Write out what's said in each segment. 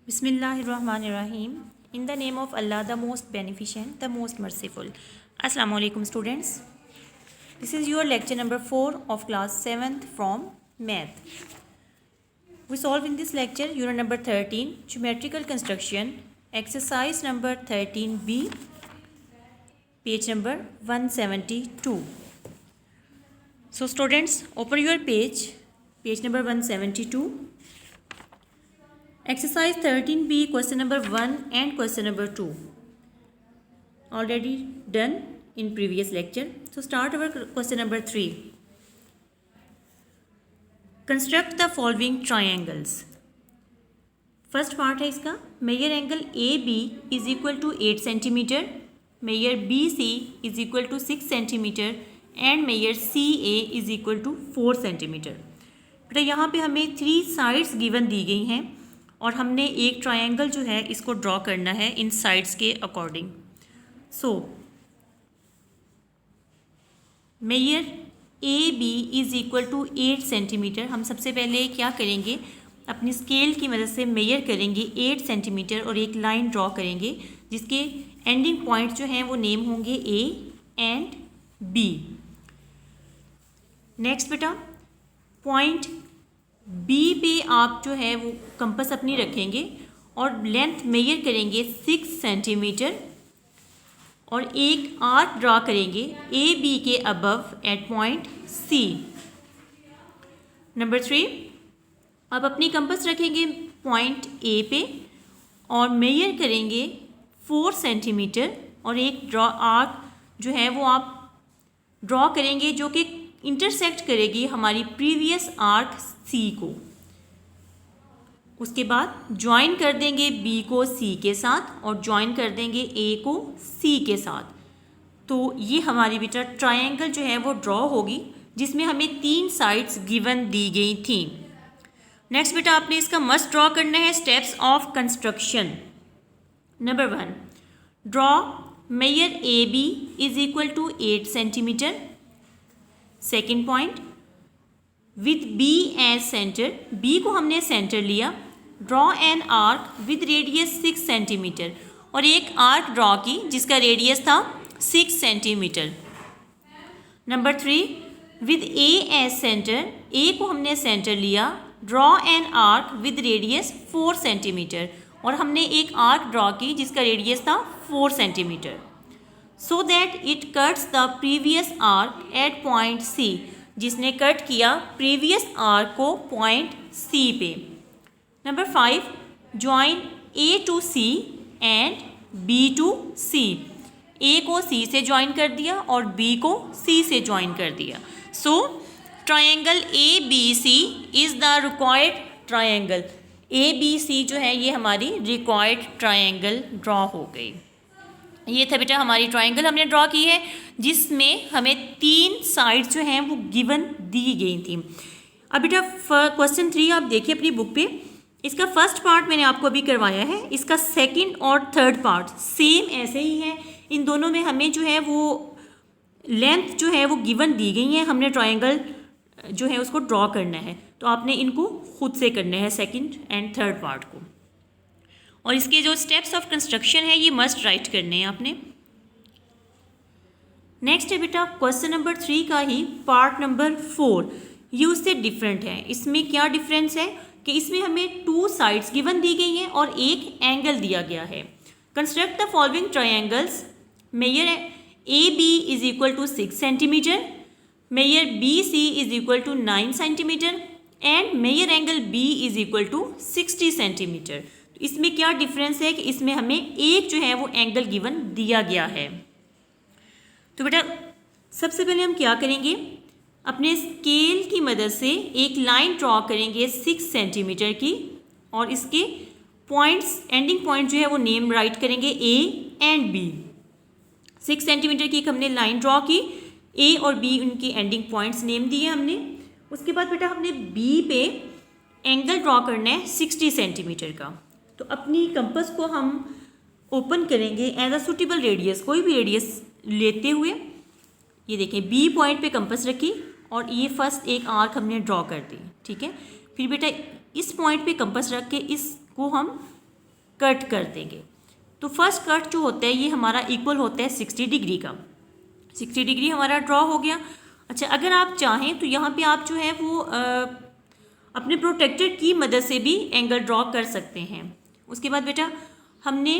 Bismillahirrahmanirrahim. In the name of Allah, the most beneficent, the most merciful. Assalamu alaikum students. This is your lecture number 4 of class 7th from Math. We solve in this lecture unit number 13, Geometrical Construction, exercise number 13B, page number 172. So students, open your page number 172. Exercise 13B, question number 1 and question number 2 already done in previous lecture. So start our question number 3. Construct the following triangles. First part है इसका, measure angle AB is equal to 8 cm, measure BC is equal to 6 cm and measure CA is equal to 4 cm. बेटा यहाँ पे हमें 3 sides given दी गई हैं और हमने एक ट्रायंगल जो है इसको ड्रॉ करना है इन साइड्स के according. So measure A B is equal to 8 centimetre. हम सबसे पहले क्या करेंगे, अपनी स्केल की मदद से मेजर करेंगे 8 सेंटीमीटर और एक लाइन ड्रॉ करेंगे जिसके एंडिंग पॉइंट जो हैं वो नेम होंगे ए एंड बी. नेक्स्ट बेटा, पॉइंट बी पे आप जो है वो कंपास अपनी रखेंगे और लेंथ मेजर करेंगे 6 सेंटीमीटर और एक आर्क ड्रा करेंगे ए बी के above at point C. Number 3, आप अपनी कंपास रखेंगे पॉइंट ए पे और मेजर करेंगे 4 सेंटीमीटर और एक आर्क जो है वो आप ड्रॉ करेंगे जो कि इंटरसेक्ट करेगी हमारी प्रीवियस आर्क सी को. उसके बाद ज्वाइन कर देंगे बी को सी के साथ और ज्वाइन कर देंगे ए को सी के साथ. तो ये हमारी बेटा ट्रायंगल जो है वो ड्रॉ होगी जिसमें हमें 3 साइड्स गिवन दी गई थी. नेक्स्ट बेटा, आपने इसका मस्ट ड्रॉ करना है steps of construction. Number 1, draw measure A B is equal to 8 centimetre. Second point, with B as centre, B को हमने सेंटर लिया. Draw an arc with radius 6 centimetre और एक आर्क ड्रॉ की जिसका रेडियस था 6 centimetre. Number 3, with A as centre, A को हमने सेंटर लिया. Draw an arc with radius 4 centimetre और हमने एक आर्क ड्रॉ की जिसका रेडियस था 4 centimetre. So that it cuts the previous arc at point C, जिसने कट किया प्रीवियस आर्क को पॉइंट सी पे. Number 5, join A to C and B to C, A को सी से ज्वाइन कर दिया और बी को सी से ज्वाइन कर दिया. So triangle A B C is the required triangle. A B C जो है ये हमारी रिक्वायर्ड ट्रायंगल ड्रॉ हो गई. ये था बेटा हमारी ट्रायंगल हमने ड्रॉ की है जिसमें हमें 3 साइड्स जो हैं वो गिवन दी गई थी. अब बेटा क्वेश्चन 3 आप देखिए अपनी बुक पे. इसका फर्स्ट पार्ट मैंने आपको अभी करवाया है, इसका सेकंड और थर्ड पार्ट सेम ऐसे ही है. इन दोनों में हमें जो है वो लेंथ जो है वो गिवन दी गई है, हमने ट्रायंगल जो है उसको ड्रॉ करना है. तो आपने इनको खुद से करना है सेकंड एंड थर्ड पार्ट को, और इसके जो स्टेप्स ऑफ कंस्ट्रक्शन है ये मस्ट राइट करने हैं आपने. नेक्स्ट है बेटा क्वेश्चन नंबर 3 का ही पार्ट नंबर 4. ये उससे डिफरेंट है. इसमें क्या डिफरेंस है कि इसमें हमें 2 साइड्स गिवन दी गई हैं और एक एंगल दिया गया है. Construct the following triangles. Measure A B is equal to 6 centimetre, measure B C is equal to 9 centimetre and measure angle B is equal to 60 centimetre. इसमें क्या डिफरेंस है कि इसमें हमें एक जो है वो एंगल गिवन दिया गया है. तो बेटा सबसे पहले हम क्या करेंगे, अपने स्केल की मदद से एक लाइन ड्रॉ करेंगे 6 सेंटीमीटर की और इसके पॉइंट्स एंडिंग पॉइंट जो है वो नेम राइट करेंगे ए एंड बी. 6 सेंटीमीटर की एक हमने लाइन ड्रॉ की, ए और बी उनकी एंडिंग पॉइंट्स नेम दिए हमने. उसके बाद बेटा हमने बी पे एंगल ड्रॉ करना है 60 सेंटीमीटर का. तो अपनी कंपास को हम ओपन करेंगे एज अ सूटेबल रेडियस, कोई भी रेडियस लेते हुए. ये देखें बी पॉइंट पे कंपास रखी और ये फर्स्ट एक आर्क हमने ड्रॉ कर दी. ठीक है, फिर बेटा इस पॉइंट पे कंपास रख के इसको हम कट कर देंगे। तो फर्स्ट कट जो होता है ये हमारा इक्वल होता है 60 डिग्री का। 60 डिग्री हमारा ड्रॉ हो गया। अच्छा, अगर आप चाहें तो यहाँ पे आप जो है वो अपने प्रोटेक्टर की मदद से भी एंगल ड्रॉ कर सकते हैं। उसके बाद बेटा हमने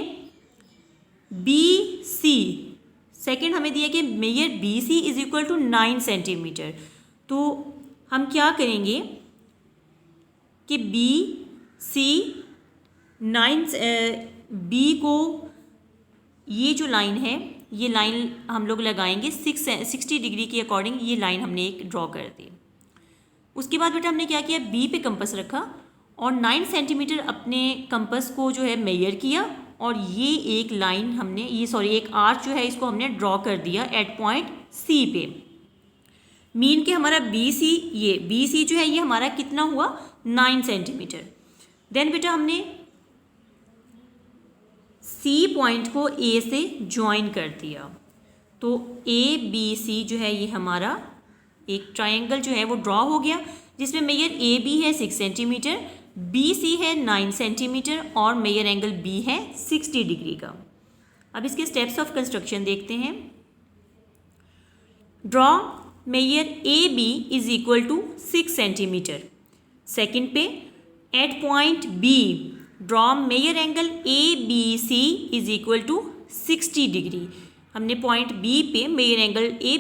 बी सी, सेकेंड हमें दिया कि measure B C is equal to 9 centimetre. तो हम क्या करेंगे कि बी सी 9 बी को ये जो लाइन है ये लाइन हम लोग लगाएंगे 60 डिग्री के अकॉर्डिंग। ये लाइन हमने एक ड्रॉ कर दी। उसके बाद बेटा हमने क्या किया, बी पे कंपास रखा और 9 सेंटीमीटर अपने कंपास को जो है मेजर किया और ये एक लाइन हमने एक आर्क जो है इसको हमने ड्रॉ कर दिया एट पॉइंट सी पे। मीन के हमारा बी सी जो है ये हमारा कितना हुआ 9 सेंटीमीटर। देन बेटा हमने सी पॉइंट को ए से ज्वाइन कर दिया। तो ए बी सी जो है ये हमारा एक ट्रायंगल जो है वो ड्रॉ हो गया, जिसमें मेजर ए बी है 6 सेंटीमीटर, बी सी है 9 सेंटीमीटर और मेजर एंगल बी है 60 डिग्री का। अब इसके स्टेप्स ऑफ कंस्ट्रक्शन देखते हैं। Draw measure A B is equal to 6 centimetre. Second पे at point B draw measure angle A B C is equal to 60 degree. हमने पॉइंट बी पे measure angle A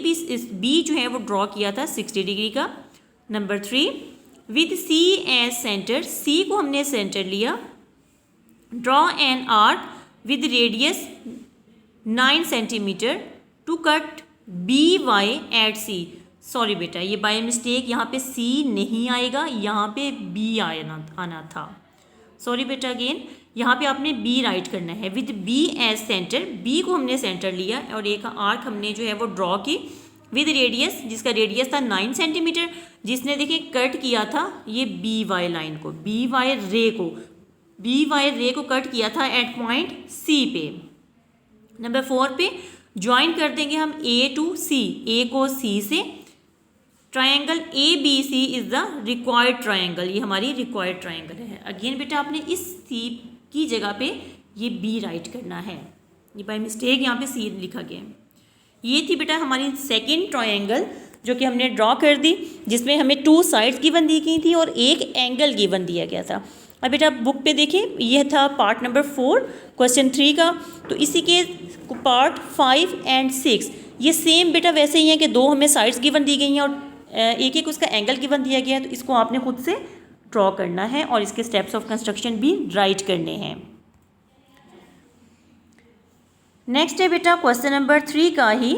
B जो है वो draw किया था 60 डिग्री का। Number 3 with C as centre, C को हमने सेंटर लिया। Draw an arc with radius 9 centimetre to cut B Y at C. Sorry बेटा, ये बाय मिस्टेक यहाँ पे सी नहीं आएगा, यहाँ पे बी आना था। सॉरी बेटा, अगेन यहाँ पे आपने बी राइट करना है। With B as centre, B को हमने सेंटर लिया और एक आर्क हमने जो है वो ड्रॉ की विद रेडियस, जिसका रेडियस था 9 सेंटीमीटर, जिसने देखिए कट किया था ये बी वाई लाइन को, बी वाई रे को कट किया था एट पॉइंट सी पे। नंबर 4 पे ज्वाइन कर देंगे हम ए टू सी, ए को सी से। Triangle A B C is the required triangle, ये हमारी रिक्वायर्ड ट्रायंगल है। अगेन बेटा आपने इस सी की जगह पे ये बी राइट करना है, ये बाय मिस्टेक यहाँ पे सी लिखा गया है। ये थी बेटा हमारी सेकेंड ट्रायंगल जो कि हमने ड्रॉ कर दी, जिसमें हमें 2 साइड्स गिवन दी गई थी और एक एंगल गिवन दिया गया था। अब बेटा बुक पे देखें, यह था पार्ट नंबर 4 क्वेश्चन 3 का। तो इसी के पार्ट 5 एंड 6 ये सेम बेटा वैसे ही है कि 2 हमें साइड्स गिवन दी गई हैं और एक उसका एंगल गिवन दिया गया है। तो इसको आपने खुद से ड्रॉ करना है और इसके स्टेप्स ऑफ कंस्ट्रक्शन भी राइट करने हैं। नेक्स्ट है बेटा क्वेश्चन नंबर 3 का ही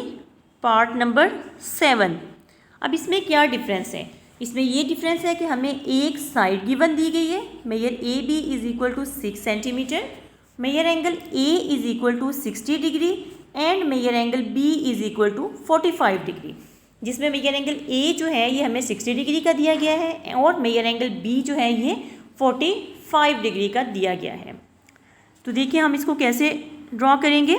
पार्ट नंबर 7। अब इसमें क्या डिफरेंस है, इसमें ये डिफरेंस है कि हमें एक साइड गिवन दी गई है, measure A B is equal to 6 centimetre, measure angle A is equal to 60 degree and measure angle B is equal to 45 degree, जिसमें मेजर एंगल ए जो है ये हमें 60 डिग्री का दिया गया है और मेजर एंगल बी जो है ये 45 डिग्री का दिया गया है। तो देखिए हम इसको कैसे ड्रॉ करेंगे।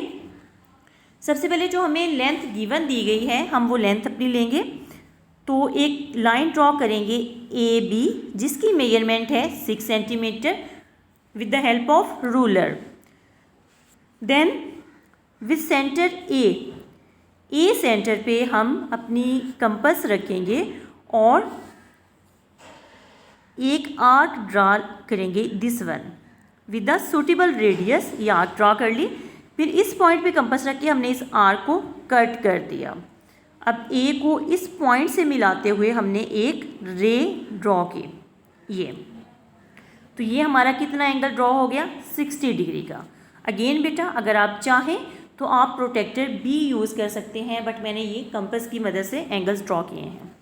सबसे पहले जो हमें लेंथ गिवन दी गई है हम वो लेंथ अपनी लेंगे। तो एक लाइन ड्रॉ करेंगे ए बी जिसकी मेजरमेंट है 6 centimetre with the help of ruler. Then with centre A centre पे हम अपनी कंपास रखेंगे और एक आर्क ड्रा करेंगे this one with the suitable radius. ये आर्क ड्रा कर ली, फिर इस पॉइंट पे कंपास रख के हमने इस आर्क को कट कर दिया। अब ए को इस पॉइंट से मिलाते हुए हमने एक रे ड्रॉ की, ये तो ये हमारा कितना एंगल ड्रॉ हो गया 60 डिग्री का। अगेन बेटा अगर आप चाहें तो आप प्रोटेक्टर भी यूज़ कर सकते हैं, बट मैंने ये कंपास की मदद से एंगल्स ड्रॉ किए हैं।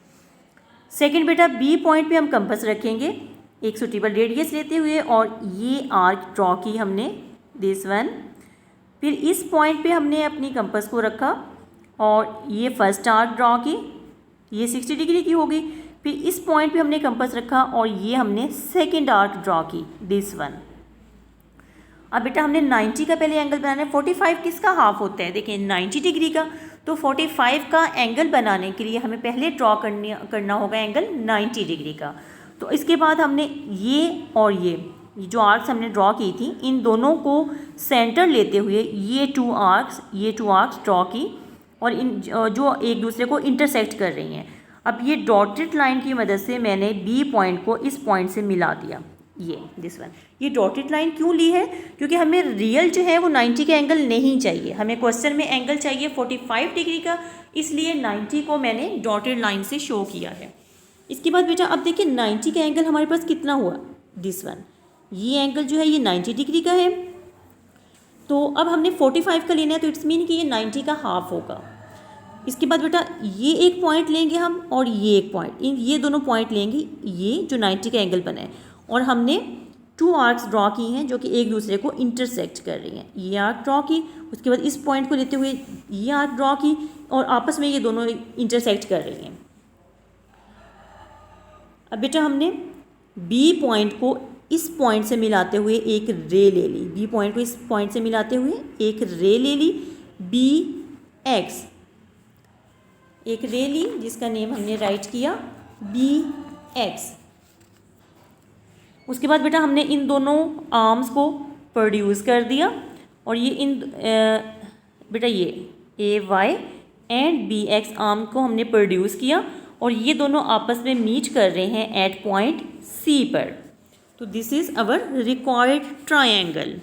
सेकंड बेटा बी पॉइंट पे हम कंपास रखेंगे एक सूटेबल रेडियस लेते हुए और ये आर्क ड्रॉ की हमने दिस वन। फिर इस पॉइंट पे हमने अपनी कंपास को रखा और ये फर्स्ट आर्क ड्रॉ की, ये 60 डिग्री की होगी। फिर इस पॉइंट पे हमने कंपास रखा और ये हमने सेकंड आर्क ड्रॉ की दिस वन। अब बेटा हमने 90 का पहले एंगल बनाना है। 45 किसका हाफ होता है, देखिए 90 डिग्री का। तो 45 का एंगल बनाने के लिए हमें पहले ड्रॉ करना होगा एंगल 90 डिग्री का। तो इसके बाद हमने ये और ये जो आर्क्स हमने ड्रॉ की थी, इन दोनों को सेंटर लेते हुए ये टू आर्क्स ड्रॉ की और इन जो एक दूसरे को इंटरसेक्ट कर रही हैं। अब ये डॉटेड लाइन की मदद से मैंने बी पॉइंट को इस पॉइंट से मिला दिया, ये दिस वन। ये डॉटेड लाइन क्यों ली है? क्योंकि हमें रियल जो है वो 90 का एंगल नहीं चाहिए, हमें क्वेश्चन में एंगल चाहिए 45 डिग्री का, इसलिए 90 को मैंने डॉटेड लाइन से शो किया है। इसके बाद बेटा अब देखिए 90 का एंगल हमारे पास कितना हुआ, दिस वन। ये एंगल जो है ये 90 डिग्री का है, तो अब हमने 45 का लेना है, तो इट्स मीन कि ये 90 का हाफ होगा। इसके बाद बेटा ये एक पॉइंट लेंगे हम और ये एक पॉइंट, ये दोनों पॉइंट लेंगे, ये जो 90 का एंगल बना है, और हमने टू आर्क्स ड्रॉ की हैं जो कि एक दूसरे को इंटरसेक्ट कर रही हैं। ये आर्क ड्रॉ की, उसके बाद इस पॉइंट को लेते हुए ये आर्क ड्रॉ की, और आपस में ये दोनों इंटरसेक्ट कर रही हैं। अब बेटा हमने बी पॉइंट को इस पॉइंट से मिलाते हुए एक रे ले ली, बी पॉइंट को इस पॉइंट से मिलाते हुए एक रे ले ली, बी एक्स, एक रे ली जिसका नेम हमने राइट किया बी एक्स। उसके बाद बेटा हमने इन दोनों आर्म्स को प्रोड्यूस कर दिया, और ये बेटा ये A Y and B X arm को हमने प्रोड्यूस किया, और ये दोनों आपस में मीट कर रहे हैं एट पॉइंट सी पर। तो this is our required triangle.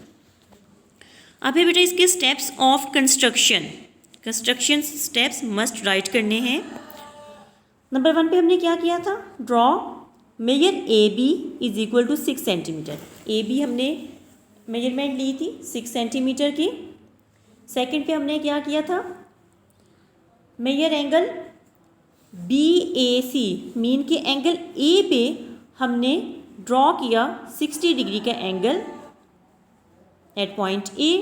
अब है बेटा इसके steps of construction steps must write करने हैं। नंबर 1 पे हमने क्या किया था, draw measure A B is equal to 6 centimetre. A B हमने मेजरमेंट ली थी 6 सेंटीमीटर की। सेकंड पे हमने क्या किया था, measure angle B A C, mean के एंगल ए पे हमने ड्रॉ किया 60 डिग्री का angle at point A.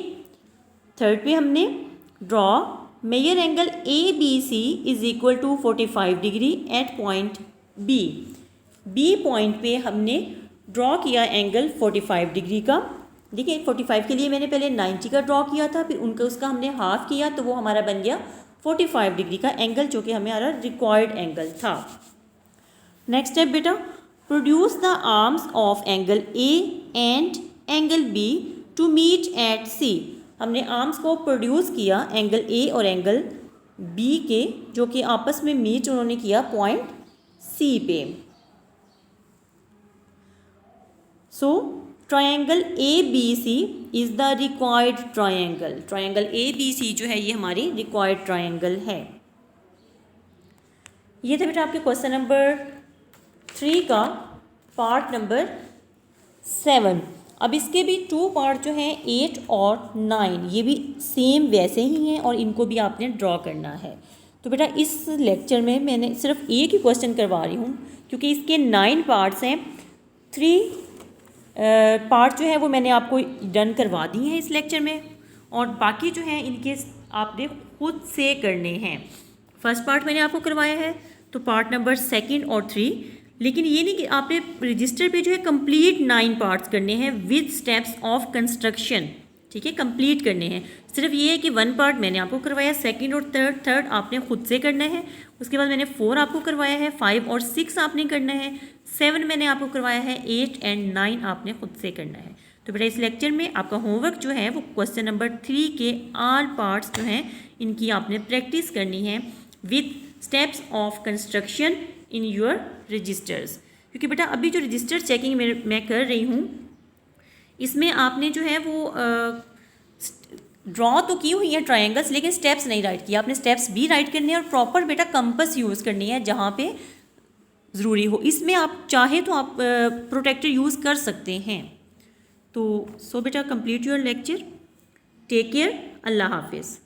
Third पे हमने draw measure angle A B C is equal to 45 degree at point B. B point पे हमने ड्रॉ किया एंगल 45 डिग्री का। देखिए 45 के लिए मैंने पहले 90 का ड्रॉ किया था, फिर उसका हमने हाफ किया, तो वो हमारा बन गया 45 डिग्री का एंगल, जो कि हमारा रिक्वायर्ड एंगल था। नेक्स्ट स्टेप बेटा, produce the arms of angle A and angle B to meet at C. हमने आर्म्स को प्रोड्यूस किया एंगल ए और एंगल बी के, जो कि आपस में मीट उन्होंने किया पॉइंट सी पे। So triangle A B C is the required triangle. Triangle A B C जो है ये हमारी रिक्वायर्ड ट्रायंगल है। ये था बेटा आपके क्वेश्चन नंबर 3 का पार्ट नंबर 7। अब इसके भी 2 पार्ट जो हैं 8 और 9, ये भी सेम वैसे ही हैं और इनको भी आपने ड्रॉ करना है। तो बेटा इस लेक्चर में मैंने सिर्फ एक ही क्वेश्चन करवा रही हूँ, क्योंकि इसके 9 पार्ट्स हैं। 3 पार्ट जो है वो मैंने आपको डन करवा दी हैं इस लेक्चर में, और बाकी जो हैं इनके आपने खुद से करने हैं। फर्स्ट पार्ट मैंने आपको करवाया है, तो पार्ट नंबर 2 और 3, लेकिन ये नहीं कि आपने रजिस्टर पे जो है कंप्लीट 9 पार्ट्स करने हैं विद स्टेप्स ऑफ कंस्ट्रक्शन। ठीक है, कंप्लीट करने हैं। सिर्फ ये है कि 1 पार्ट मैंने आपको करवाया, 2nd और 3rd आपने खुद से करना है। उसके बाद मैंने 4 आपको करवाया है, 5 और 6 आपने करना है, 7 मैंने आपको करवाया है, 8 एंड 9 आपने खुद से करना है। तो बेटा इस लेक्चर में आपका होमवर्क जो है वो क्वेश्चन नंबर 3 के ऑल पार्ट्स जो हैं इनकी आपने प्रैक्टिस करनी है with steps of construction in your registers. क्योंकि बेटा अभी जो रजिस्टर चेकिंग मैं कर रही हूँ, इसमें आपने जो है वो ड्रॉ तो की हुई है ट्रायंगल्स, लेकिन स्टेप्स नहीं राइट किया। आपने स्टेप्स भी राइट करने हैं और प्रॉपर बेटा कंपस यूज़ करनी है जहाँ पे ज़रूरी हो। इसमें आप चाहे तो आप प्रोटेक्टर यूज़ कर सकते हैं। तो सो बेटा complete your lecture. Take care. अल्लाह हाफिज़।